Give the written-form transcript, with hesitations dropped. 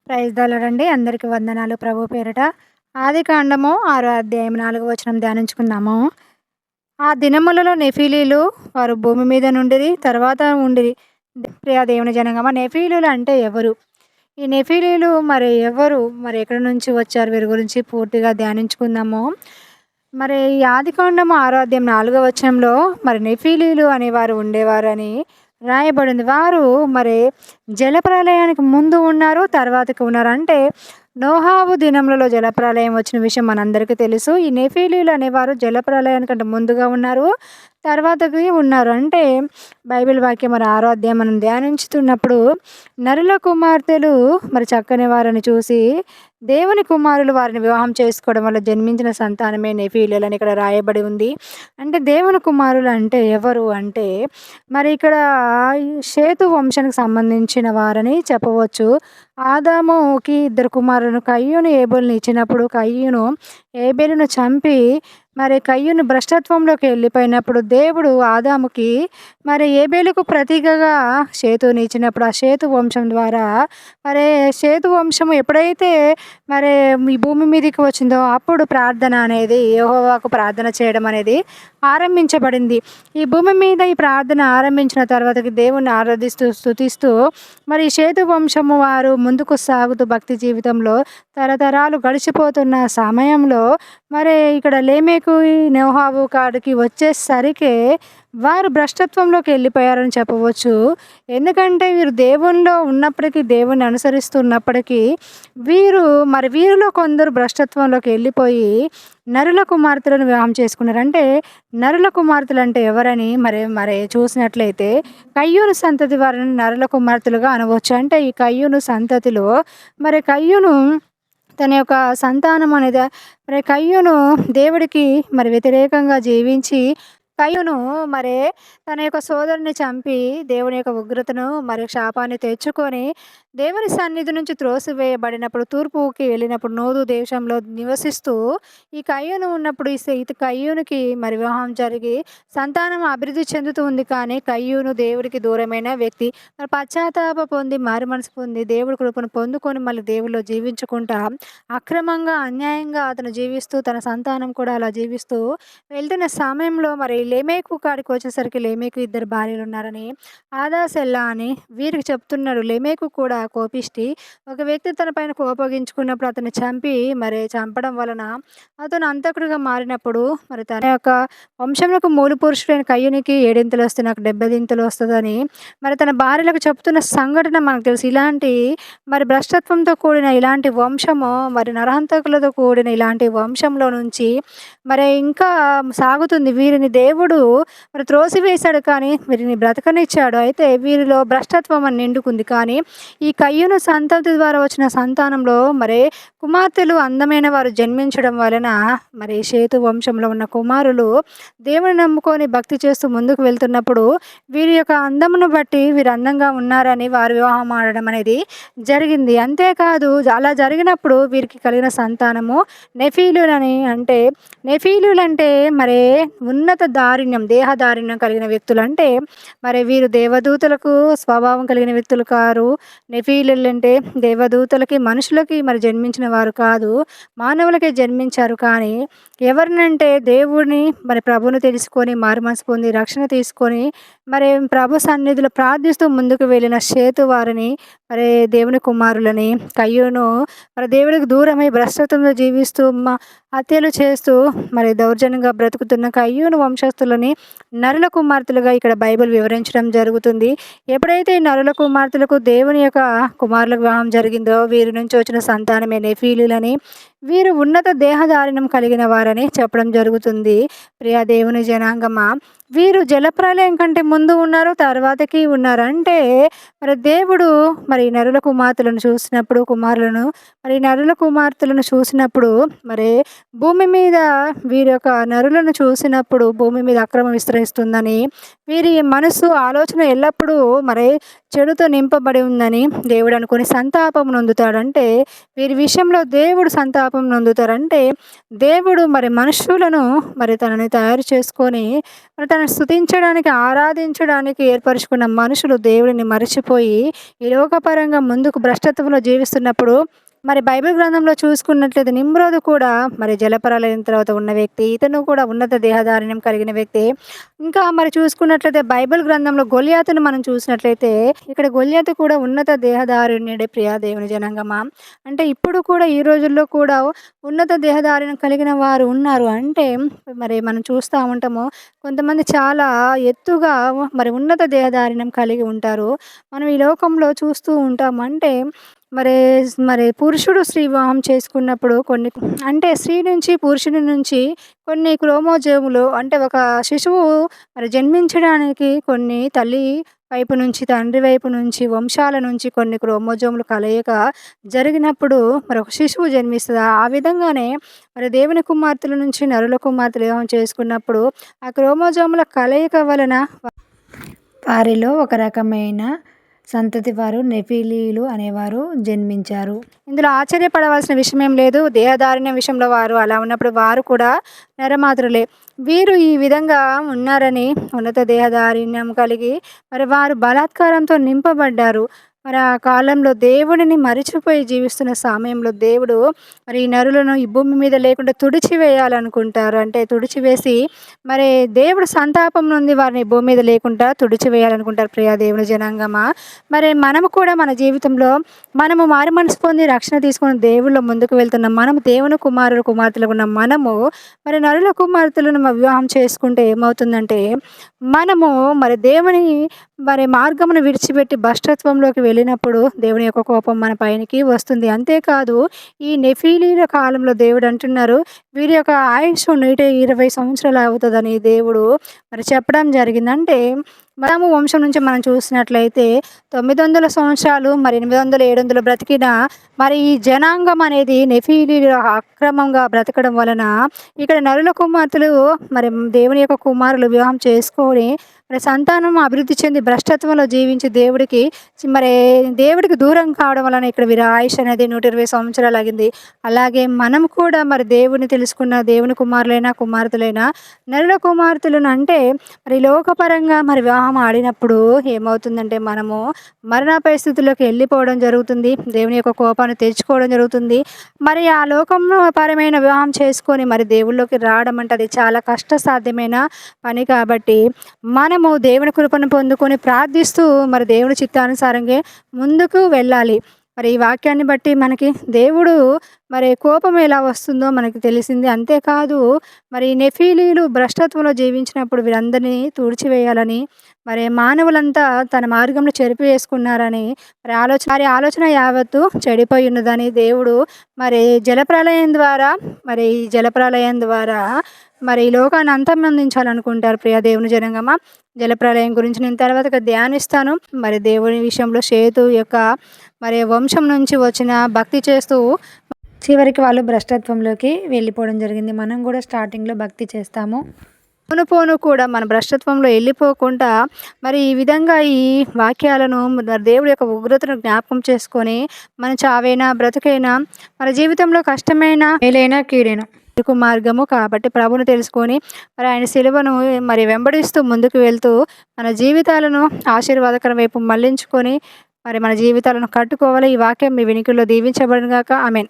Praise the lord అండి. అందరికి వందనాలు ప్రభు పేరిట. ఆదికాండము 6 అధ్యాయం 4 వచనం ధ్యానించుకుందాము. ఆ దినములలో నెఫీలీలు వారు భూమి మీద నుండిరి, తర్వాత ఉండిరి. ప్రియ దేవుని జనాంగమా, నెఫీలీలు అంటే ఎవరు? ఈ నెఫీలీలు మరి ఎవరు? మరి ఎక్కడి నుంచి వచ్చారు? వీరి గురించి పూర్తిగా ధ్యానించుకుందాము. మరి ఈ ఆదికాండము 6 అధ్యాయం 4 వచనంలో మరి నెఫీలీలు అనేవారు ఉండేవారని రాయబడింది. వారు మరి జలప్రళయానికి ముందు ఉన్నారు, తర్వాతకి ఉన్నారు. అంటే నోహావు దినములలో జలప్రళయం వచ్చిన విషయం మనందరికీ తెలుసు. ఈ నెఫీలీలు అనేవారు జలప్రళయానికంటే ముందుగా ఉన్నారు, తర్వాతకి ఉన్నారు. అంటే బైబిల్ వాక్యం మరి 6 అధ్యాయం మనం ధ్యానించుతున్నప్పుడు నరుల కుమార్తెలు మరి చక్కని వారిని చూసి దేవుని కుమారులు వారిని వివాహం చేసుకోవడం వల్ల జన్మించిన సంతానమే నెఫీలీలు అని ఇక్కడ రాయబడి ఉంది. అంటే దేవుని కుమారులు అంటే ఎవరు అంటే మరి ఇక్కడ షేతు వంశానికి సంబంధించిన వారని చెప్పవచ్చు. ఆదాముకి 2 కుమారులను కయ్యూను, ఏబేలుని ఇచ్చినప్పుడు కయ్యూను ఏబేలును చంపి మరి కయ్యూను భ్రష్టత్వంలోకి వెళ్ళిపోయినప్పుడు దేవుడు ఆదాముకి మరి ఏబేలుకు ప్రతీకగా షేతుని ఇచ్చినప్పుడు ఆ షేతు వంశం ద్వారా మరి షేతు వంశము ఎప్పుడైతే మరి ఈ భూమి మీదకి వచ్చిందో అప్పుడు ప్రార్థన అనేది యెహోవాకు ప్రార్థన చేయడం అనేది ఆరంభించబడింది. ఈ భూమి మీద ఈ ప్రార్థన ఆరంభించిన తర్వాతకి దేవుణ్ణి ఆరాధిస్తూ స్తుతిస్తూ మరి షేతు వంశము వారు ముందుకు సాగుతూ భక్తి జీవితంలో తరతరాలు గడిచిపోతున్న సమయంలో మరి ఇక్కడ లేమెకు నోహావు కాడికి వచ్చేసరికి వారు భ్రష్టత్వంలోకి వెళ్ళిపోయారని చెప్పవచ్చు. ఎందుకంటే వీరు దేవునిలో ఉన్నప్పటికీ, దేవుని అనుసరిస్తున్నప్పటికీ వీరిలో కొందరు భ్రష్టత్వంలోకి వెళ్ళిపోయి నరుల కుమార్తెలను వివాహం చేసుకున్నారు. అంటే నరుల కుమార్తెలు అంటే ఎవరని మరి చూసినట్లయితే కయ్యూను సంతతి వారిని నరుల కుమార్తెలుగా అనవచ్చు. అంటే ఈ కయ్యూను సంతతిలో మరి కయ్యూను తన యొక్క సంతానం అనేది మరి కయ్యూను దేవుడికి మరి వ్యతిరేకంగా జీవించి కయ్యూను మరి తన యొక్క సోదరుని చంపి దేవుని యొక్క ఉగ్రతను మరి శాపాన్ని తెచ్చుకొని దేవుని సన్నిధి నుంచి త్రోసివేయబడినప్పుడు తూర్పుకి వెళ్ళినప్పుడు నోదు దేశంలో నివసిస్తూ ఈ కయ్యూను ఉన్నప్పుడు ఈ కయ్యూనుకి మరి వివాహం జరిగి సంతానం అభివృద్ధి చెందుతూ ఉంది. కానీ కయ్యూను దేవుడికి దూరమైన వ్యక్తి. మరి పశ్చాత్తాప పొంది మారు మనసు పొంది దేవుడి కృపను పొందుకొని మళ్ళీ దేవుడిలో జీవించుకుంటా అక్రమంగా అన్యాయంగా అతను జీవిస్తూ తన సంతానం కూడా అలా జీవిస్తూ వెళ్తున్న సమయంలో మరి లేమెకు కాడికి వచ్చేసరికి లేమెకు 2 భార్యలు ఉన్నారని ఆదా సెల్లా అని వీరికి చెప్తున్నాడు. లేమెకు కూడా కోపిష్టి. ఒక వ్యక్తి తన పైన కోపగించుకున్నప్పుడు అతన్ని చంపడం వలన అతను హంతకుడిగా మారినప్పుడు మరి తన యొక్క వంశంలోకి మూల పురుషుడైన కయ్యూనికి 7 వస్తే నాకు 70 వస్తుందని మరి తన భార్యలకు చెప్తున్న సంఘటన మనకు తెలుసు. ఇలాంటి మరి భ్రష్టత్వంతో కూడిన ఇలాంటి వంశము మరి నరహంతకులతో కూడిన ఇలాంటి వంశంలో నుంచి మరి ఇంకా సాగుతుంది. వీరిని దేవుడు మరి త్రోసివేశాడు, కానీ వీరిని బ్రతకనిచ్చాడు. అయితే వీరిలో భ్రష్టత్వం అని నిండుకుంది. కానీ ఈ కయ్యూను సంతతి ద్వారా వచ్చిన సంతానంలో మరి కుమార్తెలు అందమైన వారు జన్మించడం వలన మరి షేతు వంశంలో ఉన్న కుమారులు దేవుని నమ్ముకొని భక్తి చేస్తూ ముందుకు వెళ్తున్నప్పుడు వీరి యొక్క అందమును బట్టి వీరు అందంగా ఉన్నారని వారు వివాహం ఆడడం అనేది జరిగింది. అంతేకాదు అలా జరిగినప్పుడు వీరికి కలిగిన సంతానము నెఫీలులని. అంటే నెఫీలులు అంటే మరి ఉన్నత దారుణ్యం, దేహదారుణ్యం కలిగిన వ్యక్తులు. అంటే మరి వీరు దేవదూతలకు స్వభావం కలిగిన వ్యక్తులు కారు. నెఫీలులు అంటే దేవదూతలకి మనుషులకి మరి జన్మించిన వారు కాదు, మానవులకే జన్మించారు. కానీ ఎవరినంటే దేవుడిని మరి ప్రభువును తెలుసుకొని మారు మనసు పొంది రక్షణ తీసుకొని మరి ప్రభు సన్నిధిలో ప్రార్థిస్తూ ముందుకు వెళ్ళిన షేతు వారిని మరి దేవుని కుమారులని కయ్యూను మరి దేవుడికి దూరమై భ్రష్టత్వంలో జీవిస్తూ హత్యలు చేస్తూ మరి దౌర్జన్యంగా బ్రతుకుతున్న కయ్యూను వంశస్థులని నరుల కుమార్తెలుగా ఇక్కడ బైబిల్ వివరించడం జరుగుతుంది. ఎప్పుడైతే ఈ నరుల కుమార్తెలకు దేవుని యొక్క కుమారులకు వివాహం జరిగిందో వీరి నుంచి వచ్చిన సంతానమే నెఫీలీలని, వీరు ఉన్నత దేహధారిణం కలిగిన వారని చెప్పడం జరుగుతుంది. ప్రియా దేవుని జనాంగమా, వీరు జలప్రళయం కంటే ముందు ఉన్నారు, తర్వాతకి ఉన్నారు. అంటే మరి దేవుడు మరి నరుల కుమార్తెలను చూసినప్పుడు నరుల కుమార్తెలను చూసినప్పుడు మరి భూమి మీద వీరి యొక్క నరులను చూసినప్పుడు భూమి మీద అక్రమం విస్తరిస్తుందని, వీరి మనసు ఆలోచన ఎల్లప్పుడూ మరి చెడుతో నింపబడి ఉందని దేవుడు అనుకుని సంతాపం నొందుతాడు. అంటే వీరి విషయంలో దేవుడు సంతాపం సంతాపం నొందుతారు. అంటే దేవుడు మరి మనుషులను మరి తనని తయారు చేసుకొని మరి తనను స్తుతించడానికి, ఆరాధించడానికి ఏర్పరచుకున్న మనుషులు దేవుడిని మరిచిపోయి ఈ లోకపరంగా ముందుకు భ్రష్టత్వంలో జీవిస్తున్నప్పుడు మరి బైబిల్ గ్రంథంలో చూసుకున్నట్లయితే నిమ్రోదు కూడా మరి జలప్రలయం తర్వాత ఉన్న వ్యక్తి. ఇతను కూడా ఉన్నత దేహధారిణ్యం కలిగిన వ్యక్తే. ఇంకా మరి చూసుకున్నట్లయితే బైబిల్ గ్రంథంలో గొల్యాతును మనం చూసినట్లయితే ఇక్కడ గొల్యాతు కూడా ఉన్నత దేహధారుణ్యుడే ప్రియా దేవుని జనాంగమా. అంటే ఇప్పుడు కూడా ఈ రోజుల్లో కూడా ఉన్నత దేహధారిణ్యం కలిగిన వారు ఉన్నారు. అంటే మరి మనం చూస్తా ఉంటాము. కొంతమంది చాలా ఎత్తుగా మరి ఉన్నత దేహధారిణ్యం కలిగి ఉంటారు. మనం ఈ లోకంలో చూస్తూ ఉంటాం. అంటే మరి మరి పురుషుడు స్త్రీ వివాహం చేసుకున్నప్పుడు కొన్ని అంటే స్త్రీ నుంచి పురుషుడి నుంచి కొన్ని క్రోమోజోములు అంటే ఒక శిశువు మరి జన్మించడానికి కొన్ని తల్లి వైపు నుంచి, తండ్రి వైపు నుంచి, వంశాల నుంచి కొన్ని క్రోమోజోములు కలయిక జరిగినప్పుడు మరి ఒక శిశువు జన్మిస్తది. ఆ విధంగానే మరి దేవుని కుమార్తెల నుంచి నరుల కుమార్తెలు వివాహం చేసుకున్నప్పుడు ఆ క్రోమోజోముల కలయిక వలన వారిలో ఒక రకమైన సంతతి వారు నెఫీలీలు అనేవారు జన్మించారు. ఇందులో ఆశ్చర్యపడవలసిన విషయం ఏం లేదు. దేహధారిణ్యం విషయంలో వారు అలా ఉన్నప్పుడు వారు కూడా నరమాతృలే. వీరు ఈ విధంగా ఉన్నారని ఉన్నత దేహధారిణ్యం కలిగి మరి వారు బలాత్కారంతో నింపబడ్డారు. మరి ఆ కాలంలో దేవుడిని మరిచిపోయి జీవిస్తున్న సమయంలో దేవుడు మరి ఈ నరులను ఈ భూమి మీద లేకుండా తుడిచివేయాలనుకుంటారు. అంటే తుడిచివేసి మరి దేవుడు సంతాపం నుండి వారిని భూమి మీద లేకుండా తుడిచివేయాలనుకుంటారు ప్రియా దేవుని జనాంగమా. మరి మనము కూడా మన జీవితంలో మనము మారు మనసు పొంది రక్షణ తీసుకొని దేవుళ్ళో ముందుకు వెళ్తున్నాం. మనము దేవుని కుమారులు కుమార్తెలు ఉన్న మనము మరి నరుల కుమార్తెలను వివాహం చేసుకుంటే ఏమవుతుందంటే మనము మరి దేవుని మరి మార్గమును విడిచిపెట్టి భ్రష్టత్వంలోకి వెళ్ళినప్పుడు దేవుని యొక్క కోపం మన పైనకి వస్తుంది. అంతేకాదు ఈ నెఫీలీల కాలంలో దేవుడు అంటున్నారు వీరి యొక్క ఆయుష్ 120 సంవత్సరాలు అవుతుందని దేవుడు మరి చెప్పడం జరిగింది. అంటే మనము వంశం నుంచి మనం చూసినట్లయితే 900 సంవత్సరాలు మరి 800, 700 బ్రతికిన మరి ఈ జనాంగం అనేది నెఫీలీలు అక్రమంగా బ్రతకడం వలన ఇక్కడ నరుల కుమార్తెలు మరి దేవుని యొక్క కుమారులు వివాహం చేసుకొని మరి సంతానం అభివృద్ధి చెంది భ్రష్టత్వంలో జీవించి దేవుడికి దూరం కావడం వలన ఇక్కడ వీరి ఆయుష్ అనేది 120 సంవత్సరాలు అయింది. అలాగే మనం కూడా మరి దేవుని తెలుసుకున్న దేవుని కుమారులైనా కుమార్తెలైనా నరుల కుమార్తెలను అంటే మరి లోకపరంగా మరి వివాహం ఆడినప్పుడు ఏమవుతుందంటే మనము మరణ పరిస్థితుల్లోకి వెళ్ళిపోవడం జరుగుతుంది. దేవుని యొక్క కోపాన్ని తెచ్చుకోవడం జరుగుతుంది. మరి ఆ లోకంలో పరమైన వివాహం చేసుకొని మరి దేవుళ్ళలోకి రావడం అంటే అది చాలా కష్టసాధ్యమైన పని. కాబట్టి మనము దేవుని కృపను పొందుకొని ప్రార్థిస్తూ మరి దేవుని చిత్తానుసారంగా ముందుకు వెళ్ళాలి. మరి ఈ వాక్యాన్ని బట్టి మనకి దేవుడు మరి కోపం ఎలా వస్తుందో మనకి తెలిసింది. అంతేకాదు మరి నెఫీలీలు భ్రష్టత్వంలో జీవించినప్పుడు వీరందరినీ తుడిచివేయాలని మరి మానవులంతా తన మార్గంలో చెరిపివేసుకున్నారని వారి ఆలోచన యావత్తు చెడిపోయి ఉన్నదని దేవుడు మరి జలప్రలయం ద్వారా మరి ఈ లోకాన్ని అంతమొందించాలనుకుంటారు ప్రియా దేవుని జనాంగమా. జలప్రలయం గురించి నేను తర్వాత ధ్యానిస్తాను. మరి దేవుని విషయంలో షేతు యొక్క మరి వంశం నుంచి వచ్చిన భక్తి చేస్తూ చివరికి వాళ్ళు భ్రష్టత్వంలోకి వెళ్ళిపోవడం జరిగింది. మనం కూడా స్టార్టింగ్లో భక్తి చేస్తాము. పోను కూడా మన భ్రష్టత్వంలో వెళ్ళిపోకుండా మరి ఈ విధంగా ఈ వాక్యాలను దేవుడి యొక్క ఉగ్రతను జ్ఞాపకం చేసుకొని మన చావైనా బ్రతుకైనా మన జీవితంలో కష్టమైన మేలైనా కీడైనా మార్గము కాబట్టి ప్రభువును తెలుసుకొని మరి ఆయన సిలువను మరి వెంబడిస్తూ ముందుకు వెళ్తూ మన జీవితాలను ఆశీర్వాదకరం వైపు మళ్లించుకొని మరి మన జీవితాలను కట్టుకోవాలి. ఈ వాక్యం మీ వినికిడిలో దీవించబడును గాక. ఆమేన్.